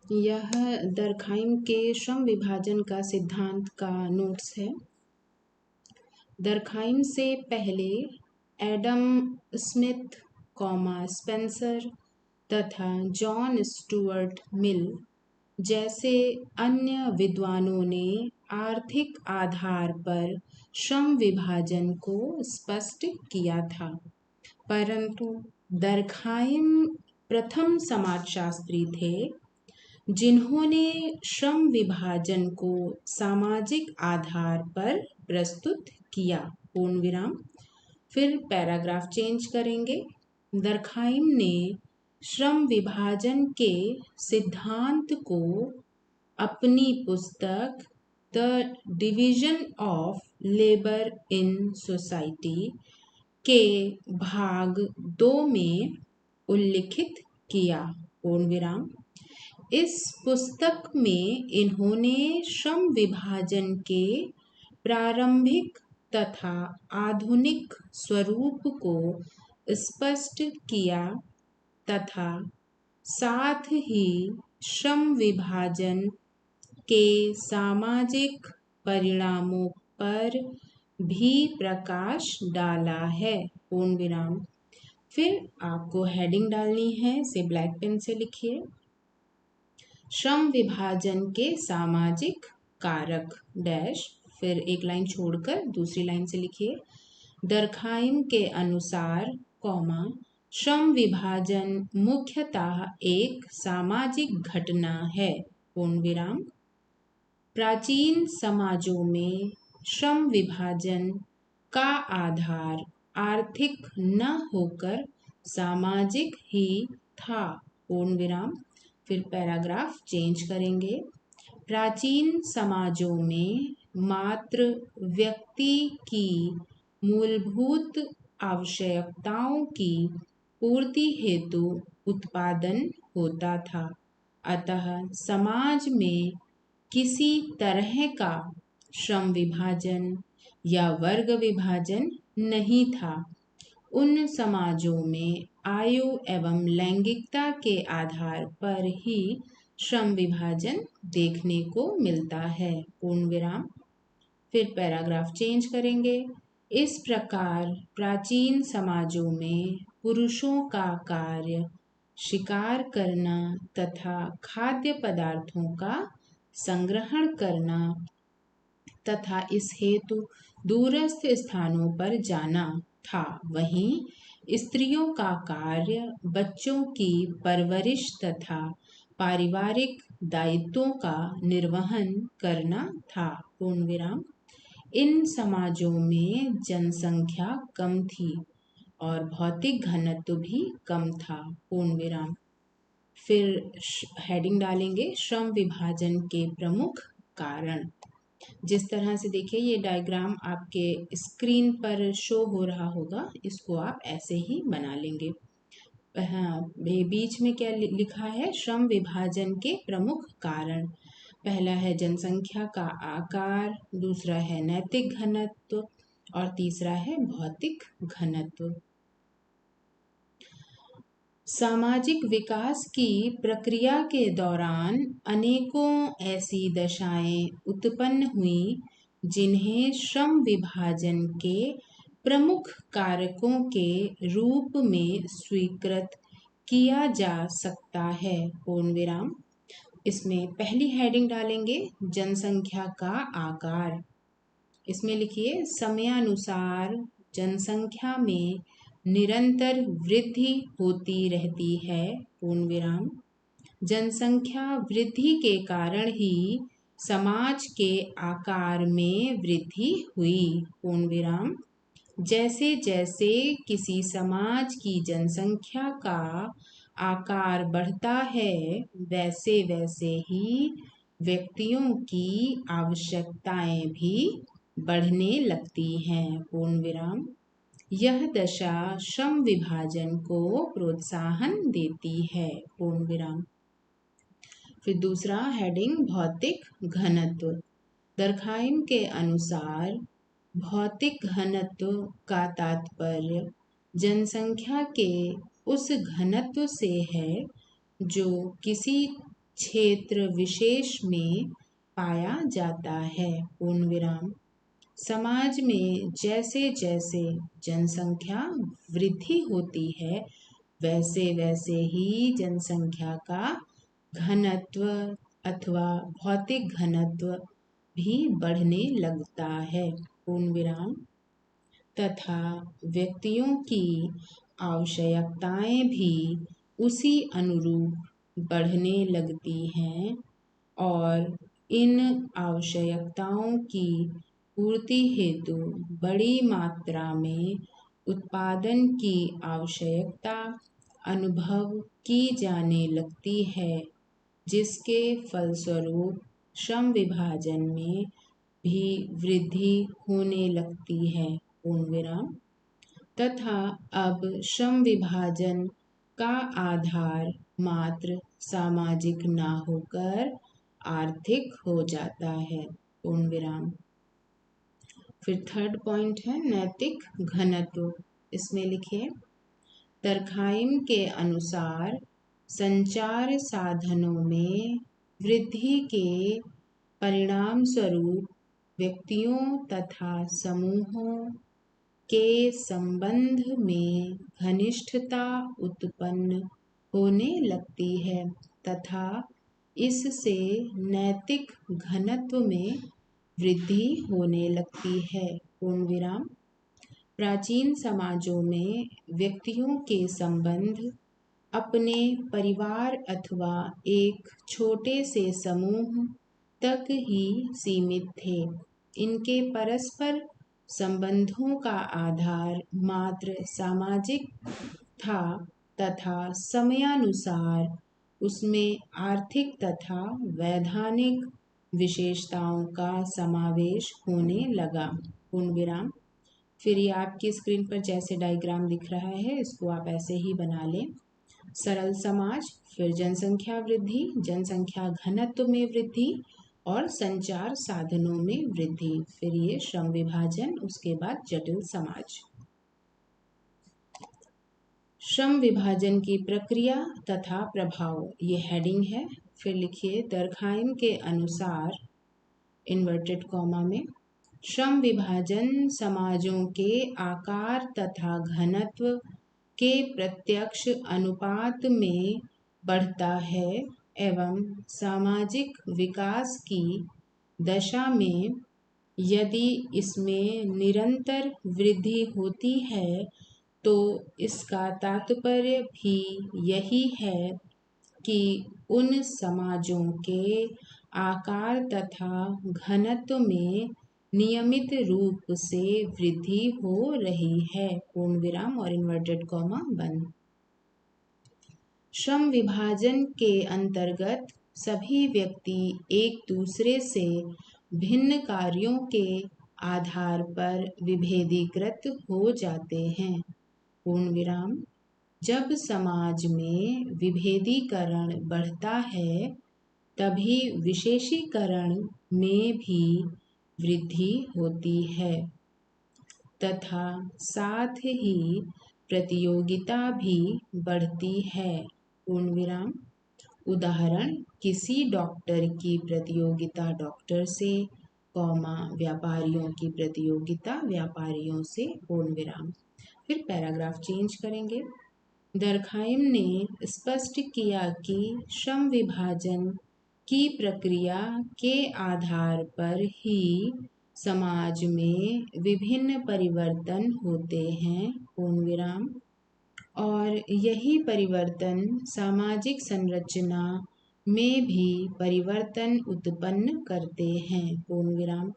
यह दरखाइम के श्रम विभाजन का सिद्धांत का नोट्स है। दरखाइम से पहले एडम स्मिथ, स्पेंसर तथा जॉन स्टुअर्ट मिल जैसे अन्य विद्वानों ने आर्थिक आधार पर श्रम विभाजन को स्पष्ट किया था, परंतु दरखाइम प्रथम समाजशास्त्री थे जिन्होंने श्रम विभाजन को सामाजिक आधार पर प्रस्तुत किया। पूर्ण विराम। फिर पैराग्राफ चेंज करेंगे। दरखाइम ने श्रम विभाजन के सिद्धांत को अपनी पुस्तक the division of labour in society के भाग 2 में उल्लिखित किया। पूर्ण विराम। इस पुस्तक में इन्होंने श्रम विभाजन के प्रारंभिक तथा आधुनिक स्वरूप को स्पष्ट किया तथा साथ ही श्रम विभाजन के सामाजिक परिणामों पर भी प्रकाश डाला है। पूर्ण विराम। फिर आपको हेडिंग डालनी है, इसे ब्लैक पेन से लिखिए। श्रम विभाजन के सामाजिक कारक डैश, फिर एक लाइन छोड़कर दूसरी लाइन से लिखिए। दरखाइम के अनुसार श्रम विभाजन मुख्यतः एक सामाजिक घटना है। पूर्ण विराम। प्राचीन समाजों में श्रम विभाजन का आधार आर्थिक न होकर सामाजिक ही था। पूर्ण विराम। फिर पैराग्राफ चेंज करेंगे। प्राचीन समाजों में मात्र व्यक्ति की मूलभूत आवश्यकताओं की पूर्ति हेतु उत्पादन होता था, अतः समाज में किसी तरह का श्रम विभाजन या वर्ग विभाजन नहीं था। उन समाजों में आयु एवं लैंगिकता के आधार पर ही श्रम विभाजन देखने को मिलता है। पूर्ण विराम। फिर पैराग्राफ चेंज करेंगे। इस प्रकार प्राचीन समाजों में पुरुषों का कार्य शिकार करना तथा खाद्य पदार्थों का संग्रहण करना तथा इस हेतु दूरस्थ स्थानों पर जाना था। वहीं स्त्रियों का कार्य बच्चों की परवरिश तथा पारिवारिक दायित्वों का निर्वहन करना था। पूर्ण विराम। इन समाजों में जनसंख्या कम थी और भौतिक घनत्व भी कम था। पूर्ण विराम। फिर हेडिंग डालेंगे श्रम विभाजन के प्रमुख कारण। जिस तरह से देखिए ये डायग्राम आपके स्क्रीन पर शो हो रहा होगा, इसको आप ऐसे ही बना लेंगे। बीच में क्या लिखा है? श्रम विभाजन के प्रमुख कारण। पहला है जनसंख्या का आकार, दूसरा है नैतिक घनत्व और तीसरा है भौतिक घनत्व। सामाजिक विकास की प्रक्रिया के दौरान अनेकों ऐसी दशाएं उत्पन्न हुई जिन्हें श्रम विभाजन के प्रमुख कारकों के रूप में स्वीकृत किया जा सकता है। पूर्ण विराम। इसमें पहली हेडिंग डालेंगे जनसंख्या का आकार। इसमें लिखिए समयानुसार जनसंख्या में निरंतर वृद्धि होती रहती है। पूर्ण विराम। जनसंख्या वृद्धि के कारण ही समाज के आकार में वृद्धि हुई। पूर्ण विराम। जैसे जैसे किसी समाज की जनसंख्या का आकार बढ़ता है, वैसे वैसे ही व्यक्तियों की आवश्यकताएं भी बढ़ने लगती हैं। पूर्ण विराम। यह दशा श्रम विभाजन को प्रोत्साहन देती है। पूर्ण विराम। फिर दूसरा हेडिंग भौतिक घनत्व। दरखाइम के अनुसार भौतिक घनत्व का तात्पर्य जनसंख्या के उस घनत्व से है जो किसी क्षेत्र विशेष में पाया जाता है। पूर्ण विराम। समाज में जैसे जैसे जनसंख्या वृद्धि होती है वैसे वैसे ही जनसंख्या का घनत्व अथवा भौतिक घनत्व भी बढ़ने लगता है। पूर्ण विराम। तथा व्यक्तियों की आवश्यकताएं भी उसी अनुरूप बढ़ने लगती हैं और इन आवश्यकताओं की पूर्ति हेतु बड़ी मात्रा में उत्पादन की आवश्यकता अनुभव की जाने लगती है, जिसके फलस्वरूप श्रम विभाजन में भी वृद्धि होने लगती है। पूर्ण विराम। तथा अब श्रम विभाजन का आधार मात्र सामाजिक ना होकर आर्थिक हो जाता है। पूर्ण विराम। फिर थर्ड पॉइंट है नैतिक घनत्व। इसमें लिखिए, तरखाइम के अनुसार संचार साधनों में वृद्धि के परिणाम स्वरूप व्यक्तियों तथा समूहों के संबंध में घनिष्ठता उत्पन्न होने लगती है तथा इससे नैतिक घनत्व में वृद्धि होने लगती है। पूर्ण विराम। प्राचीन समाजों में व्यक्तियों के संबंध अपने परिवार अथवा एक छोटे से समूह तक ही सीमित थे। इनके परस्पर संबंधों का आधार मात्र सामाजिक था तथा समयानुसार उसमें आर्थिक तथा वैधानिक विशेषताओं का समावेश होने लगा। पूर्ण विराम। फिर ये आपकी स्क्रीन पर जैसे डायग्राम दिख रहा है इसको आप ऐसे ही बना लें। सरल समाज, फिर जनसंख्या वृद्धि, जनसंख्या घनत्व में वृद्धि और संचार साधनों में वृद्धि, फिर ये श्रम विभाजन, उसके बाद जटिल समाज। श्रम विभाजन की प्रक्रिया तथा प्रभाव, ये हेडिंग है। फिर लिखिए, दरखाइम के अनुसार इन्वर्टेड कॉमा में श्रम विभाजन समाजों के आकार तथा घनत्व के प्रत्यक्ष अनुपात में बढ़ता है एवं सामाजिक विकास की दशा में यदि इसमें निरंतर वृद्धि होती है तो इसका तात्पर्य भी यही है कि उन समाजों के आकार तथा घनत्व में नियमित रूप से वृद्धि हो रही है। पूर्ण विराम और इन्वर्टेड कॉमा बंद। श्रम विभाजन के अंतर्गत सभी व्यक्ति एक दूसरे से भिन्न कार्यों के आधार पर विभेदीकृत हो जाते हैं। पूर्ण विराम। जब समाज में विभेदीकरण बढ़ता है तभी विशेषीकरण में भी वृद्धि होती है तथा साथ ही प्रतियोगिता भी बढ़ती है। पूर्ण विराम। उदाहरण, किसी डॉक्टर की प्रतियोगिता डॉक्टर से, कॉमा, व्यापारियों की प्रतियोगिता व्यापारियों से। पूर्ण विराम। फिर पैराग्राफ चेंज करेंगे। दरखाइम ने स्पष्ट किया कि श्रम विभाजन की प्रक्रिया के आधार पर ही समाज में विभिन्न परिवर्तन होते हैं। पूर्ण विराम। और यही परिवर्तन सामाजिक संरचना में भी परिवर्तन उत्पन्न करते हैं। पूर्ण विराम।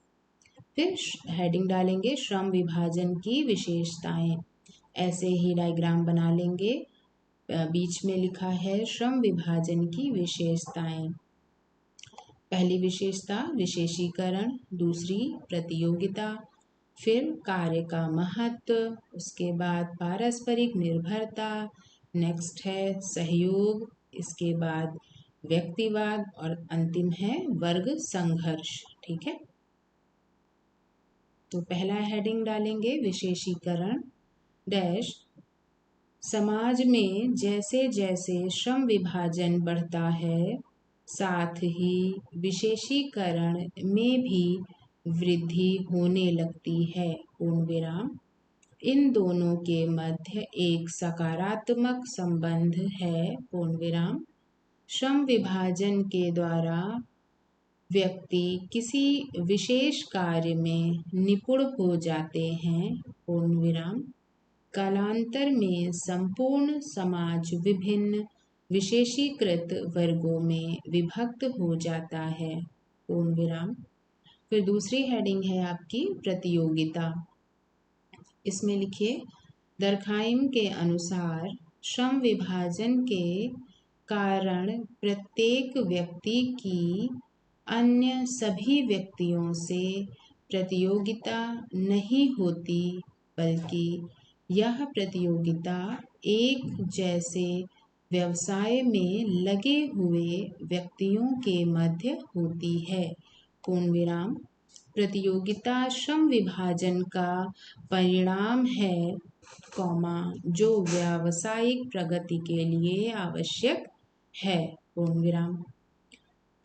फिर हेडिंग डालेंगे, श्रम विभाजन की विशेषताएं। ऐसे ही डायग्राम बना लेंगे। बीच में लिखा है श्रम विभाजन की विशेषताएं। पहली विशेषता विशेषीकरण, दूसरी प्रतियोगिता, फिर कार्य का महत्व, उसके बाद पारस्परिक निर्भरता, नेक्स्ट है सहयोग, इसके बाद व्यक्तिवाद और अंतिम है वर्ग संघर्ष। ठीक है, तो पहला हेडिंग डालेंगे विशेषीकरण डैश, समाज में जैसे जैसे श्रम विभाजन बढ़ता है साथ ही विशेषीकरण में भी वृद्धि होने लगती है। पूर्ण विराम। इन दोनों के मध्य एक सकारात्मक संबंध है। पूर्ण विराम। श्रम विभाजन के द्वारा व्यक्ति किसी विशेष कार्य में निपुण हो जाते हैं। पूर्ण विराम। कालांतर में संपूर्ण समाज विभिन्न विशेषीकृत वर्गों में विभक्त हो जाता है। पूर्ण विराम। फिर दूसरी हेडिंग है आपकी प्रतियोगिता। इसमें लिखिए, दर्खाइम के अनुसार श्रम विभाजन के कारण प्रत्येक व्यक्ति की अन्य सभी व्यक्तियों से प्रतियोगिता नहीं होती, बल्कि यह प्रतियोगिता एक जैसे व्यवसाय में लगे हुए व्यक्तियों के मध्य होती है। पूर्ण विराम। प्रतियोगिता श्रम विभाजन का परिणाम है, जो व्यावसायिक प्रगति के लिए आवश्यक है। पूर्ण विराम।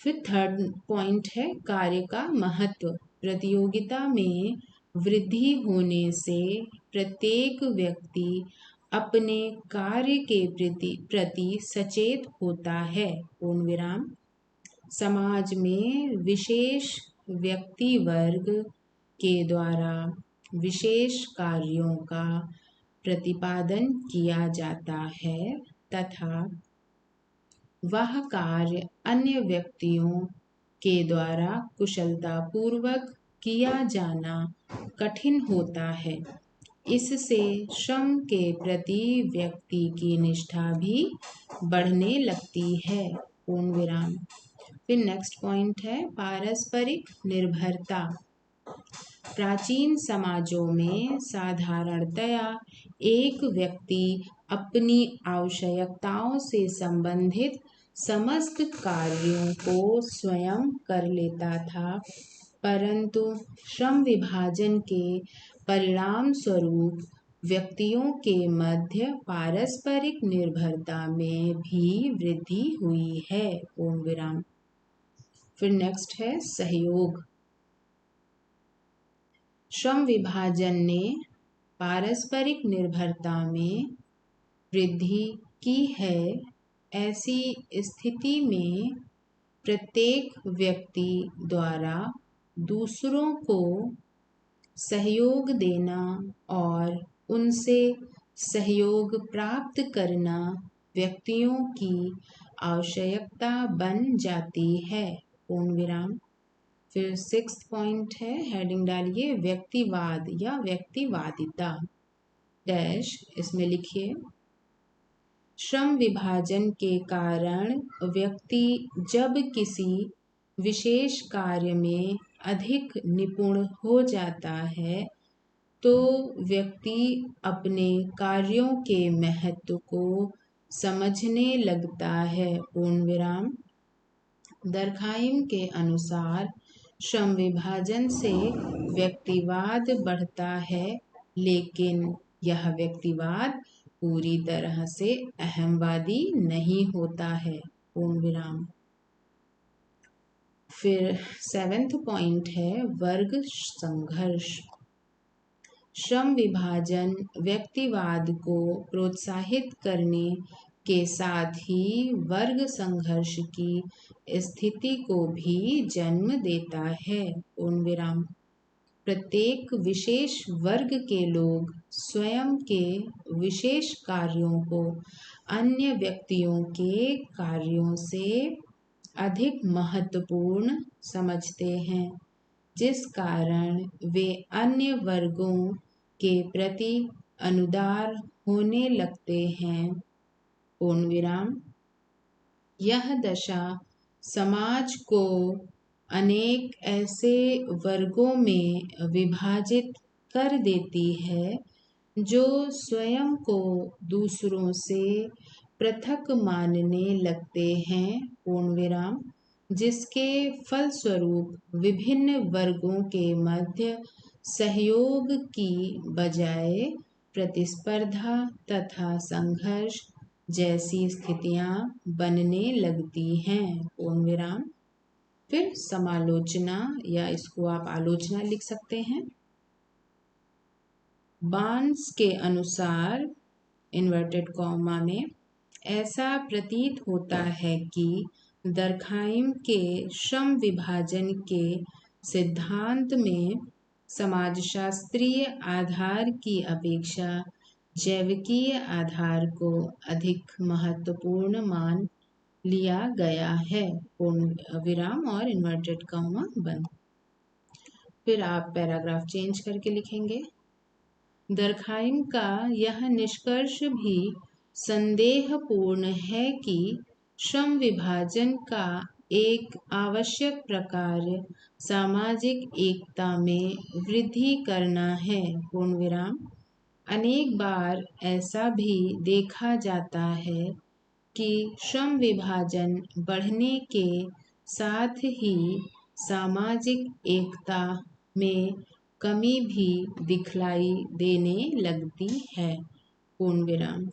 फिर थर्ड पॉइंट है कार्य का महत्व। प्रतियोगिता में वृद्धि होने से प्रत्येक व्यक्ति अपने कार्य के प्रति सचेत होता है। पूर्ण विराम। समाज में विशेष व्यक्ति वर्ग के द्वारा विशेष कार्यों का प्रतिपादन किया जाता है तथा वह कार्य अन्य व्यक्तियों के द्वारा कुशलतापूर्वक किया जाना कठिन होता है। इससे श्रम के प्रति व्यक्ति की निष्ठा भी बढ़ने लगती है। पूर्ण विराम। फिर नेक्स्ट पॉइंट है पारस्परिक निर्भरता। प्राचीन समाजों में साधारणतया एक व्यक्ति अपनी आवश्यकताओं से संबंधित समस्त कार्यों को स्वयं कर लेता था, परंतु श्रम विभाजन के परिणाम स्वरूप व्यक्तियों के मध्य पारस्परिक निर्भरता में भी वृद्धि हुई है। पूर्ण विराम। फिर नेक्स्ट है सहयोग। श्रम विभाजन ने पारस्परिक निर्भरता में वृद्धि की है। ऐसी स्थिति में प्रत्येक व्यक्ति द्वारा दूसरों को सहयोग देना और उनसे सहयोग प्राप्त करना व्यक्तियों की आवश्यकता बन जाती है। पूर्ण विराम। फिर सिक्स्थ पॉइंट है, हेडिंग डालिए व्यक्तिवाद या व्यक्तिवादिता डैश। इसमें लिखिए, श्रम विभाजन के कारण व्यक्ति जब किसी विशेष कार्य में अधिक निपुण हो जाता है तो व्यक्ति अपने कार्यों के महत्व को समझने लगता है। पूर्ण विराम। दर्खाइम के अनुसार श्रम विभाजन से व्यक्तिवाद बढ़ता है, लेकिन यह व्यक्तिवाद पूरी तरह से अहंवादी नहीं होता है। पूर्ण विराम। फिर सेवेंथ पॉइंट है वर्ग संघर्ष। श्रम विभाजन व्यक्तिवाद को प्रोत्साहित करने के साथ ही वर्ग संघर्ष की स्थिति को भी जन्म देता है। पूर्ण विराम। प्रत्येक विशेष वर्ग के लोग स्वयं के विशेष कार्यों को अन्य व्यक्तियों के कार्यों से अधिक महत्वपूर्ण समझते हैं, जिस कारण वे अन्य वर्गों के प्रति अनुदार होने लगते हैं। पूर्ण विराम। यह दशा समाज को अनेक ऐसे वर्गों में विभाजित कर देती है जो स्वयं को दूसरों से पृथक मानने लगते हैं। पूर्ण विराम। जिसके फलस्वरूप विभिन्न वर्गों के मध्य सहयोग की बजाय प्रतिस्पर्धा तथा संघर्ष जैसी स्थितियां बनने लगती हैं, पूर्ण विराम। फिर समालोचना, या इसको आप आलोचना लिख सकते हैं। बार्न्स के अनुसार इन्वर्टेड कॉमा में ऐसा प्रतीत होता है कि दर्खाइम के श्रम विभाजन के सिद्धांत में समाजशास्त्रीय आधार की अपेक्षा जैविकीय आधार को अधिक महत्वपूर्ण मान लिया गया है, पूर्ण विराम और इन्वर्टेड कॉमा बंद। फिर आप पैराग्राफ चेंज करके लिखेंगे। दर्खाइम का यह निष्कर्ष भी संदेहपूर्ण है कि श्रम विभाजन का एक आवश्यक प्रकार सामाजिक एकता में वृद्धि करना है, पूर्ण विराम। अनेक बार ऐसा भी देखा जाता है कि श्रम विभाजन बढ़ने के साथ ही सामाजिक एकता में कमी भी दिखलाई देने लगती है, पूर्ण विराम।